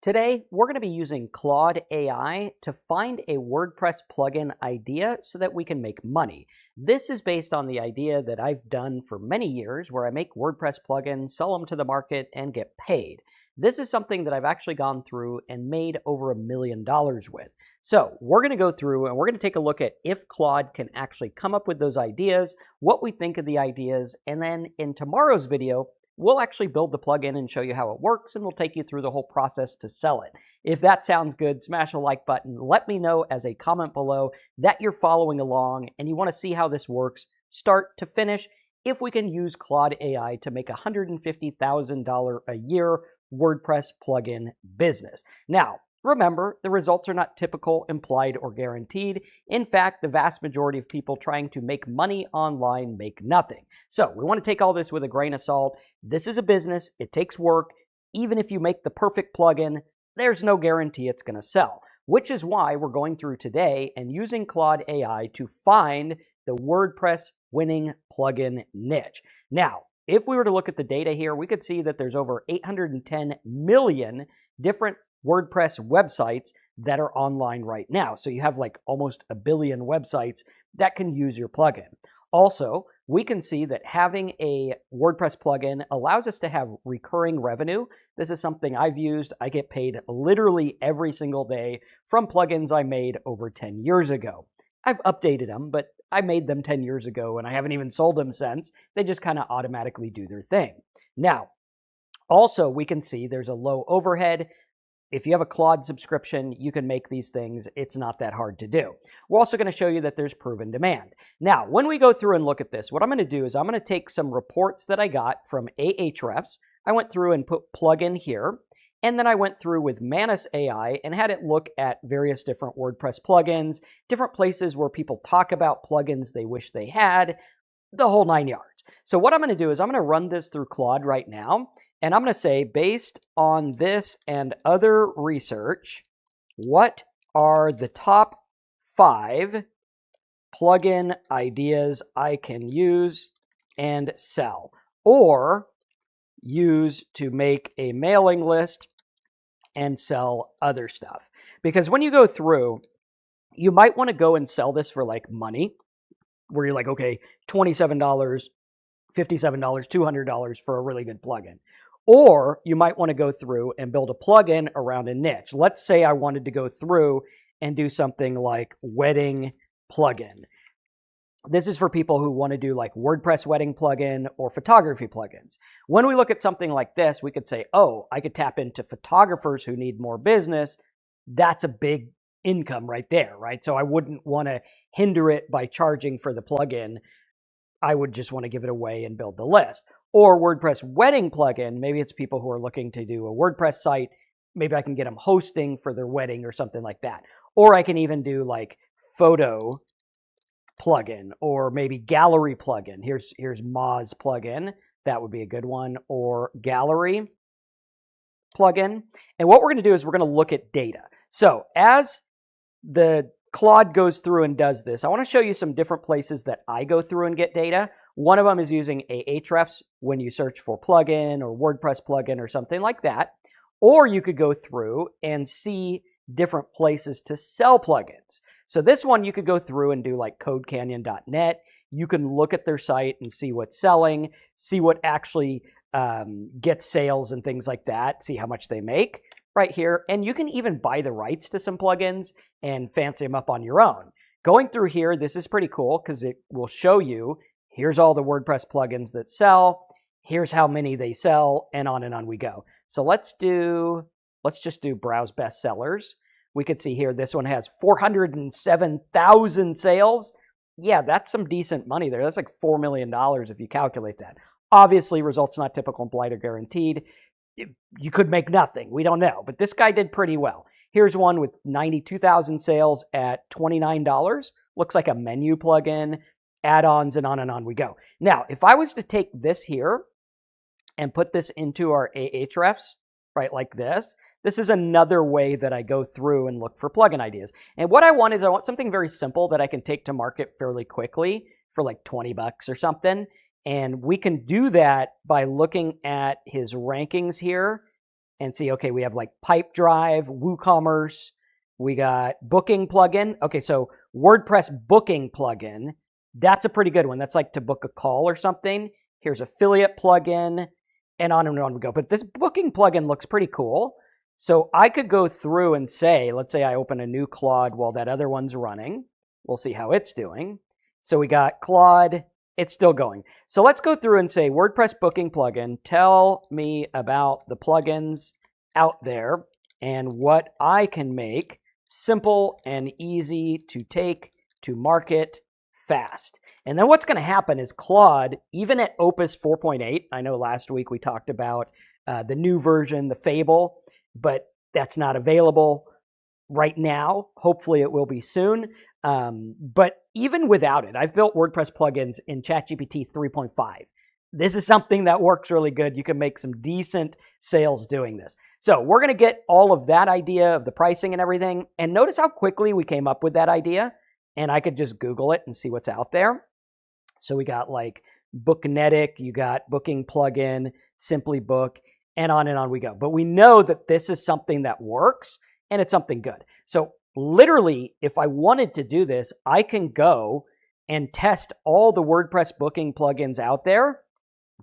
Today, we're going to be using Claude AI to find a WordPress plugin idea so that we can make money. This is based on the idea that I've done for many years where I make WordPress plugins, sell them to the market, and get paid. This is something that I've actually gone through and made over $1 million with. So we're going to go through and we're going to take a look at if Claude can actually come up with those ideas, what we think of the ideas, and then in tomorrow's video, we'll actually build the plugin and show you how it works, and we'll take you through the whole process to sell it. If that sounds good, smash a like button. Let me know as a comment below that you're following along and you want to see how this works start to finish, if we can use Claude AI to make a $150,000 a year WordPress plugin business. Now, remember, the results are not typical, implied, or guaranteed. In fact, the vast majority of people trying to make money online make nothing. So we want to take all this with a grain of salt. This is a business. It takes work. Even if you make the perfect plugin, there's no guarantee it's going to sell, which is why we're going through today and using Claude AI to find the WordPress winning plugin niche. Now, if we were to look at the data here, we could see that there's over 810 million different WordPress websites that are online right now. So you have like almost 1 billion websites that can use your plugin. Also, we can see that having a WordPress plugin allows us to have recurring revenue. This is something I've used. I get paid literally every single day from plugins I made over 10 years ago. I've updated them, but I made them 10 years ago and I haven't even sold them since. They just kind of automatically do their thing. Now, also we can see there's a low overhead. If you have a Claude subscription, you can make these things. It's not that hard to do. We're also going to show you that there's proven demand. Now, when we go through and look at this, what I'm going to do is I'm going to take some reports that I got from Ahrefs. I went through and put plugin here, and then I went through with Manus AI and had it look at various different WordPress plugins, different places where people talk about plugins they wish they had, the whole 9 yards. So what I'm going to do is I'm going to run this through Claude right now. And I'm going to say, based on this and other research, what are the top 5 plugin ideas I can use and sell, or use to make a mailing list and sell other stuff? Because when you go through, you might want to go and sell this for like money, where you're like, okay, $27, $57, $200 for a really good plugin. Or you might want to go through and build a plugin around a niche. Let's say I wanted to go through and do something like wedding plugin. This is for people who want to do like WordPress wedding plugin or photography plugins. When we look at something like this, we could say, oh, I could tap into photographers who need more business. That's a big income right there, right? So I wouldn't want to hinder it by charging for the plugin. I would just want to give it away and build the list. Or WordPress wedding plugin, maybe it's people who are looking to do a WordPress site. Maybe I can get them hosting for their wedding or something like that. Or I can even do like photo plugin or maybe gallery plugin. Here's Moz plugin. That would be a good one. Or gallery plugin. And what we're going to do is we're going to look at data. So as the Claude goes through and does this, I want to show you some different places that I go through and get data. One of them is using Ahrefs when you search for plugin or WordPress plugin or something like that. Or you could go through and see different places to sell plugins. So this one you could go through and do like codecanyon.net. You can look at their site and see what's selling, see what actually gets sales and things like that, see how much they make right here. And you can even buy the rights to some plugins and fancy them up on your own. Going through here, this is pretty cool because it will show you, here's all the WordPress plugins that sell, here's how many they sell, and on we go. So let's just do browse bestsellers. We could see here, this one has 407,000 sales. Yeah, that's some decent money there. That's like $4 million if you calculate that. Obviously, results not typical, implied, or guaranteed. You could make nothing. We don't know. But this guy did pretty well. Here's one with 92,000 sales at $29. Looks like a menu plugin, add-ons, and on we go. Now, if I was to take this here and put this into our Ahrefs, right, like this, this is another way that I go through and look for plugin ideas. And what I want is I want something very simple that I can take to market fairly quickly for like 20 bucks or something. And we can do that by looking at his rankings here and see, okay, we have like Pipedrive, WooCommerce, we got booking plugin. Okay, so WordPress booking plugin, that's a pretty good one. That's like to book a call or something. Here's affiliate plugin, and on we go. But this booking plugin looks pretty cool. So I could go through and say, let's say I open a new Claude while that other one's running. We'll see how it's doing. So we got Claude, it's still going. So let's go through and say, WordPress booking plugin, tell me about the plugins out there and what I can make simple and easy to take to market fast. And then what's going to happen is Claude, even at Opus 4.8, I know last week we talked about the new version, the Fable, but that's not available right now. Hopefully it will be soon. But even without it, I've built WordPress plugins in ChatGPT 3.5. This is something that works really good. You can make some decent sales doing this. So we're going to get all of that idea of the pricing and everything. And notice how quickly we came up with that idea. And I could just Google it and see what's out there. So we got like Booknetic, you got booking plugin, Simply Book, and on we go. But we know that this is something that works and it's something good. So literally, if I wanted to do this, I can go and test all the WordPress booking plugins out there,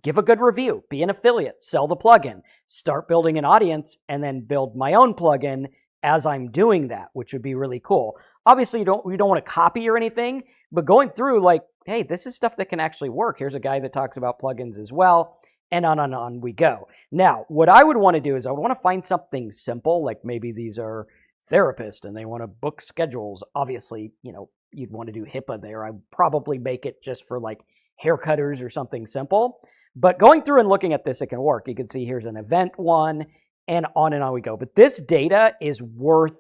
give a good review, be an affiliate, sell the plugin, start building an audience, and then build my own plugin as I'm doing that, which would be really cool. Obviously, we don't want to copy or anything, but going through like, hey, this is stuff that can actually work. Here's a guy that talks about plugins as well, and on we go. Now, what I would want to do is I would want to find something simple, like maybe these are therapists and they want to book schedules. Obviously, you'd want to do HIPAA there. I'd probably make it just for like haircutters or something simple. But going through and looking at this, it can work. You can see here's an event one, and on we go. But this data is worth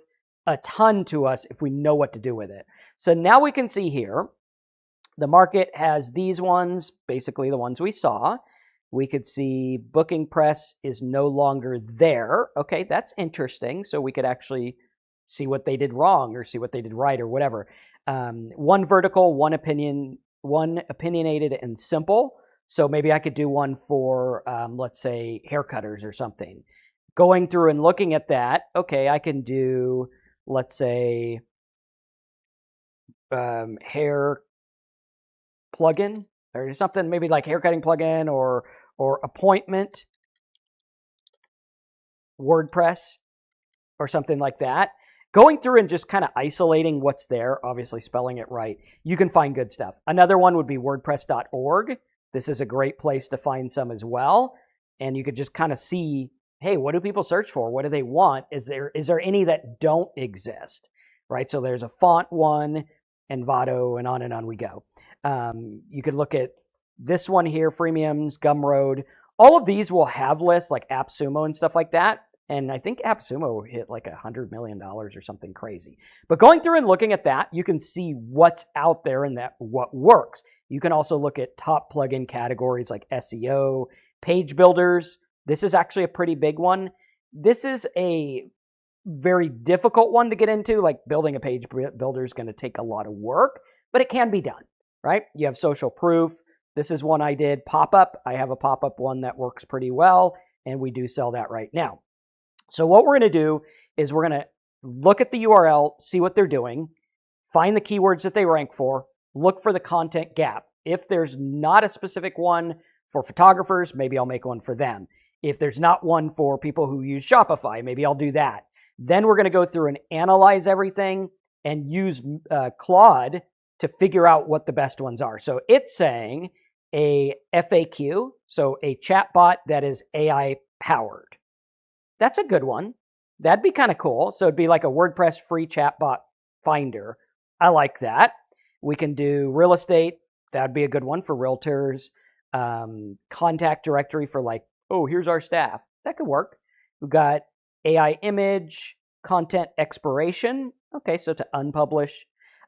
a ton to us if we know what to do with it. So now we can see here, the market has these ones, basically the ones we saw. We could see Booking Press is no longer there. Okay, that's interesting. So we could actually see what they did wrong or see what they did right or whatever. One vertical, one opinionated and simple. So maybe I could do one for, let's say, haircutters or something. Going through and looking at that, okay, I can do, let's say, hair plugin or something, maybe like haircutting plugin or appointment WordPress or something like that. Going through and just kind of isolating what's there, obviously spelling it right, you can find good stuff. Another one would be wordpress.org. This is a great place to find some as well. And you could just kind of see, hey, what do people search for? What do they want? Is there any that don't exist, right? So there's a font one, Envato, and on we go. You could look at this one here, Freemiums, Gumroad. All of these will have lists like AppSumo and stuff like that. And I think AppSumo hit like $100 million or something crazy. But going through and looking at that, you can see what's out there and what works. You can also look at top plugin categories like SEO, page builders. This is actually a pretty big one. This is a very difficult one to get into. Like building a page builder is going to take a lot of work, but it can be done, right? You have social proof. This is one I did. Pop-up. I have a pop-up one that works pretty well, and we do sell that right now. So what we're going to do is we're going to look at the URL, see what they're doing, find the keywords that they rank for, look for the content gap. If there's not a specific one for photographers, maybe I'll make one for them. If there's not one for people who use Shopify, maybe I'll do that. Then we're going to go through and analyze everything and use Claude to figure out what the best ones are. So it's saying a FAQ, so a chatbot that is AI powered. That's a good one. That'd be kind of cool. So it'd be like a WordPress free chatbot finder. I like that. We can do real estate. That'd be a good one for realtors. Contact directory for like, oh, here's our staff. That could work. We've got AI image, content expiration. Okay, so to unpublish.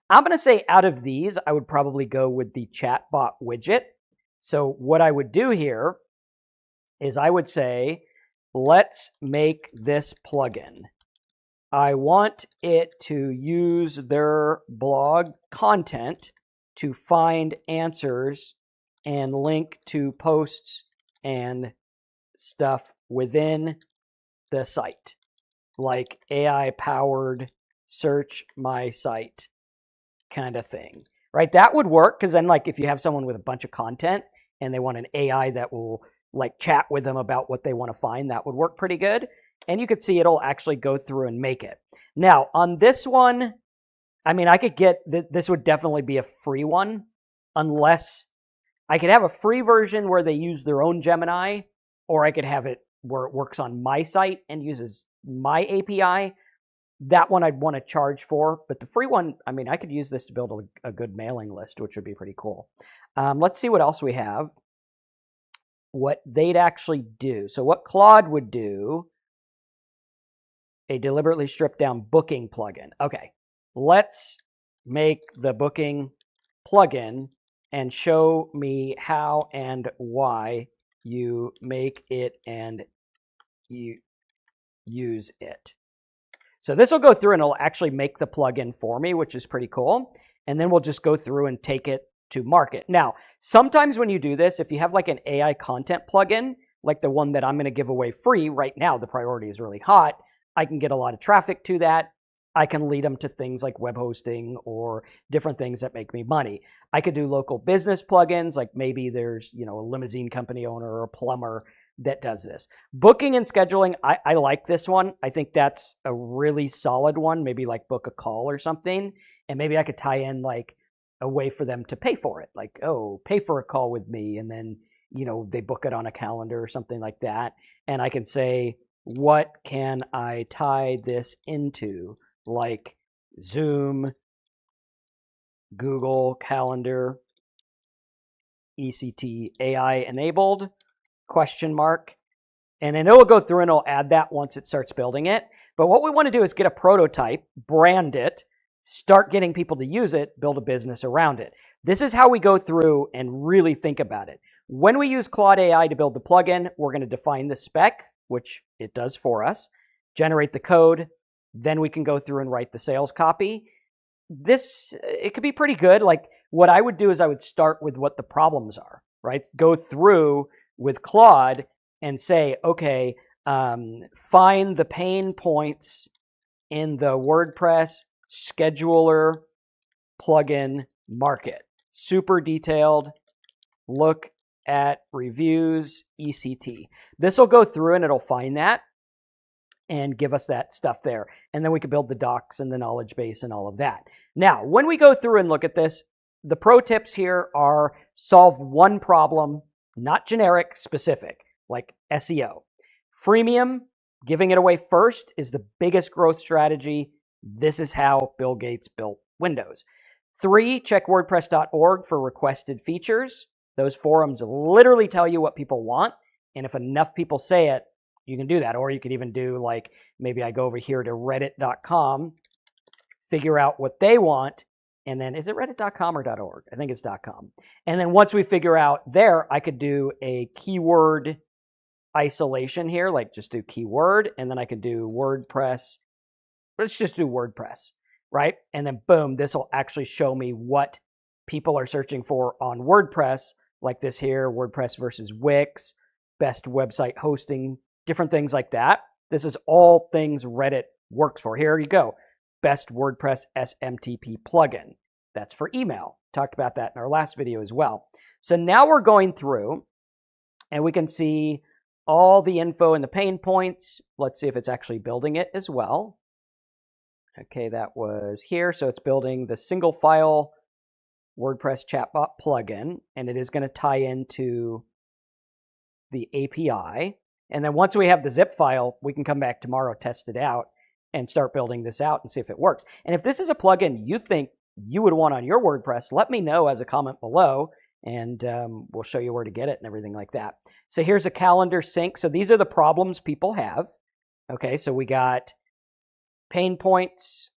I'm going to say out of these, I would probably go with the chatbot widget. So what I would do here is I would say, let's make this plugin. I want it to use their blog content to find answers and link to posts and stuff within the site, like AI-powered search my site kind of thing, right? That would work because then like if you have someone with a bunch of content and they want an AI that will like chat with them about what they want to find, that would work pretty good. And you could see it'll actually go through and make it. Now on this one, I mean, I could get, this would definitely be a free one unless I could have a free version where they use their own Gemini, or I could have it where it works on my site and uses my API. That one I'd want to charge for, but the free one, I mean, I could use this to build a good mailing list, which would be pretty cool. Let's see what else we have, what they'd actually do. So what Claude would do, a deliberately stripped down booking plugin. Okay, let's make the booking plugin and show me how and why you make it and you use it. So this will go through and it'll actually make the plugin for me, which is pretty cool. And then we'll just go through and take it to market. Now, sometimes when you do this, if you have like an AI content plugin, like the one that I'm going to give away free right now, the priority is really hot, I can get a lot of traffic to that. I can lead them to things like web hosting or different things that make me money. I could do local business plugins, like maybe there's, you know, a limousine company owner or a plumber that does this. Booking and scheduling, I like this one. I think that's a really solid one, maybe like book a call or something. And maybe I could tie in like a way for them to pay for it. Like, oh, pay for a call with me. And then, you know, they book it on a calendar or something like that. And I can say, what can I tie this into? Like Zoom, Google Calendar, ECT, AI enabled, question mark. And then it will go through and it'll add that once it starts building it. But what we want to do is get a prototype, brand it, start getting people to use it, build a business around it. This is how we go through and really think about it. When we use Claude AI to build the plugin, we're going to define the spec, which it does for us, generate the code, then we can go through and write the sales copy. It could be pretty good. Like what I would do is I would start with what the problems are, right? Go through with Claude and say, okay, find the pain points in the WordPress scheduler plugin market. Super detailed. Look at reviews, ECT. This will go through and it'll find that and give us that stuff there. And then we can build the docs and the knowledge base and all of that. Now, when we go through and look at this, the pro tips here are solve one problem, not generic, specific, like SEO. Freemium, giving it away first, is the biggest growth strategy. This is how Bill Gates built Windows. 3, check wordpress.org for requested features. Those forums literally tell you what people want. And if enough people say it, you can do that. Or you could even do like, maybe I go over here to reddit.com, figure out what they want. And then, is it reddit.com or .org? I think it's .com. And then once we figure out there, I could do a keyword isolation here, like just do keyword. And then I could do WordPress. Let's just do WordPress, right? And then boom, this will actually show me what people are searching for on WordPress, like this here, WordPress versus Wix, best website hosting, different things like that. This is all things Reddit works for. Here you go. Best WordPress SMTP plugin. That's for email. Talked about that in our last video as well. So now we're going through and we can see all the info and the pain points. Let's see if it's actually building it as well. Okay, that was here. So it's building the single file WordPress chatbot plugin, and it is going to tie into the API. And then once we have the zip file, we can come back tomorrow, test it out, and start building this out and see if it works. And if this is a plugin you think you would want on your WordPress, let me know as a comment below, and we'll show you where to get it and everything like that. So here's a calendar sync. So these are the problems people have. Okay, so we got pain points,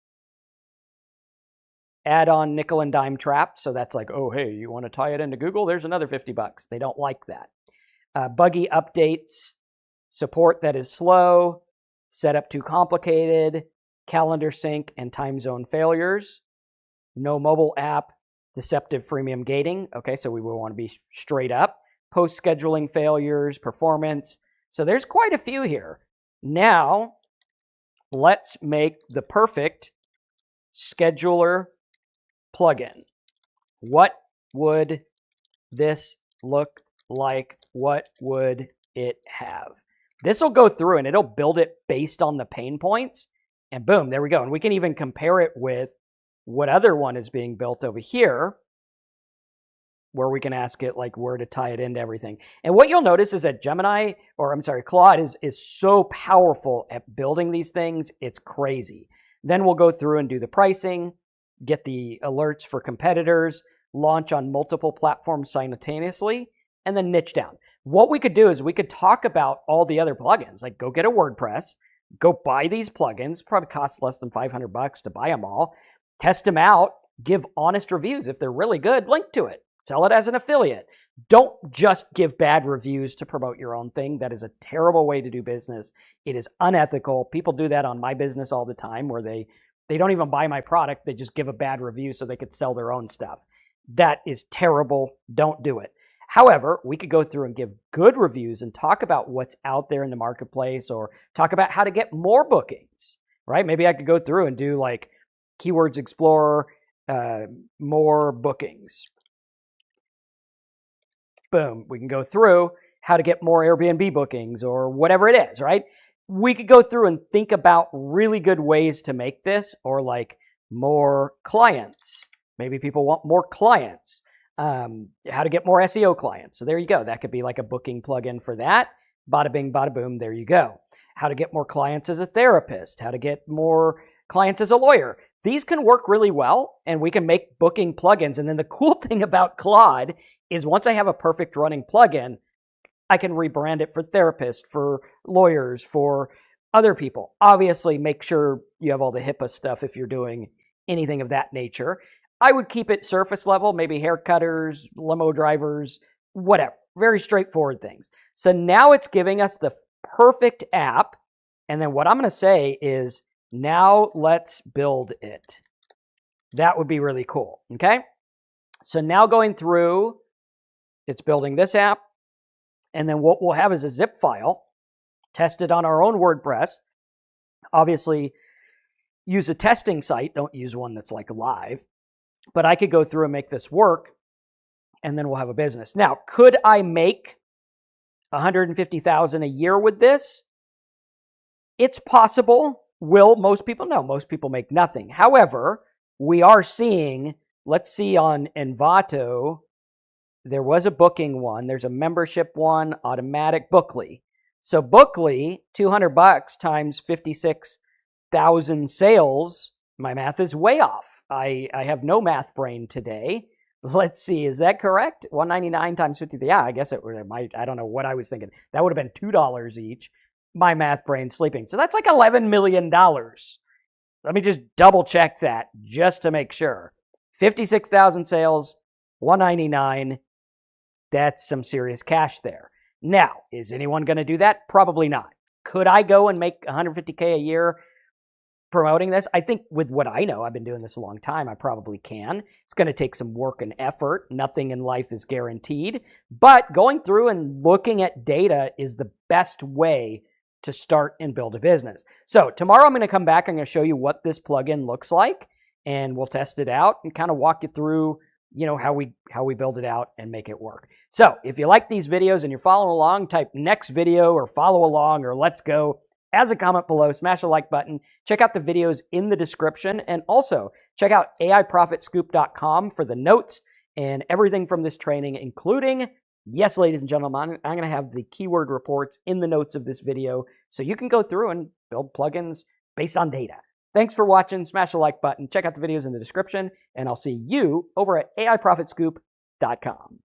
add-on nickel and dime trap. So that's like, oh, hey, you want to tie it into Google? There's another $50. They don't like that. Buggy updates, support that is slow, setup too complicated, calendar sync and time zone failures, no mobile app, deceptive freemium gating. Okay, so we will want to be straight up. Post scheduling failures, performance. So there's quite a few here. Now, let's make the perfect scheduler plugin. What would this look like? What would it have? This will go through and it'll build it based on the pain points. And boom, there we go. And we can even compare it with what other one is being built over here, where we can ask it like where to tie it into everything. And what you'll notice is that Claude is so powerful at building these things. It's crazy. Then we'll go through and do the pricing, get the alerts for competitors, launch on multiple platforms simultaneously, and then niche down. What we could do is we could talk about all the other plugins, like go get a WordPress, go buy these plugins, probably costs less than $500 to buy them all, test them out, give honest reviews. If they're really good, link to it, sell it as an affiliate. Don't just give bad reviews to promote your own thing. That is a terrible way to do business. It is unethical. People do that on my business all the time where they don't even buy my product. They just give a bad review so they could sell their own stuff. That is terrible. Don't do it. However, we could go through and give good reviews and talk about what's out there in the marketplace or talk about how to get more bookings, right? Maybe I could go through and do like Keywords Explorer, more bookings. Boom. We can go through how to get more Airbnb bookings or whatever it is, right? We could go through and think about really good ways to make this, or like more clients. Maybe people want more clients. How to get more SEO clients. So there you go. That could be like a booking plugin for that. Bada bing, bada boom. There you go. How to get more clients as a therapist. How to get more clients as a lawyer. These can work really well, and we can make booking plugins. And then the cool thing about Claude is once I have a perfect running plugin, I can rebrand it for therapists, for lawyers, for other people. Obviously, make sure you have all the HIPAA stuff if you're doing anything of that nature. I would keep it surface level, maybe haircutters, limo drivers, whatever. Very straightforward things. So now it's giving us the perfect app. And then what I'm going to say is, now let's build it. That would be really cool. Okay. So now going through, it's building this app. And then what we'll have is a zip file tested on our own WordPress. Obviously, use a testing site. Don't use one that's like live. But I could go through and make this work, and then we'll have a business. Now, could I make $150,000 a year with this? It's possible. Will most people? No, most people make nothing. However, we are seeing, let's see on Envato, there was a booking one. There's a membership one, automatic, Bookly. So Bookly, $200 times 56,000 sales. My math is way off. I have no math brain today. Let's see, is that correct? $199 times 50. Yeah, I guess it might. I don't know what I was thinking. That would have been $2 each. My math brain sleeping. So that's like $11 million. Let me just double check that just to make sure. 56,000 sales, $199. That's some serious cash there. Now, is anyone going to do that? Probably not. Could I go and make $150K a year promoting this? I think with what I know, I've been doing this a long time, I probably can. It's going to take some work and effort. Nothing in life is guaranteed. But going through and looking at data is the best way to start and build a business. So tomorrow I'm going to come back. I'm going to show you what this plugin looks like, and we'll test it out and kind of walk you through, how we build it out and make it work. So if you like these videos and you're following along, type next video or follow along or let's go as a comment below, smash the like button, check out the videos in the description, and also check out AIProfitScoop.com for the notes and everything from this training, including, yes, ladies and gentlemen, I'm going to have the keyword reports in the notes of this video so you can go through and build plugins based on data. Thanks for watching. Smash the like button. Check out the videos in the description, and I'll see you over at AIProfitScoop.com.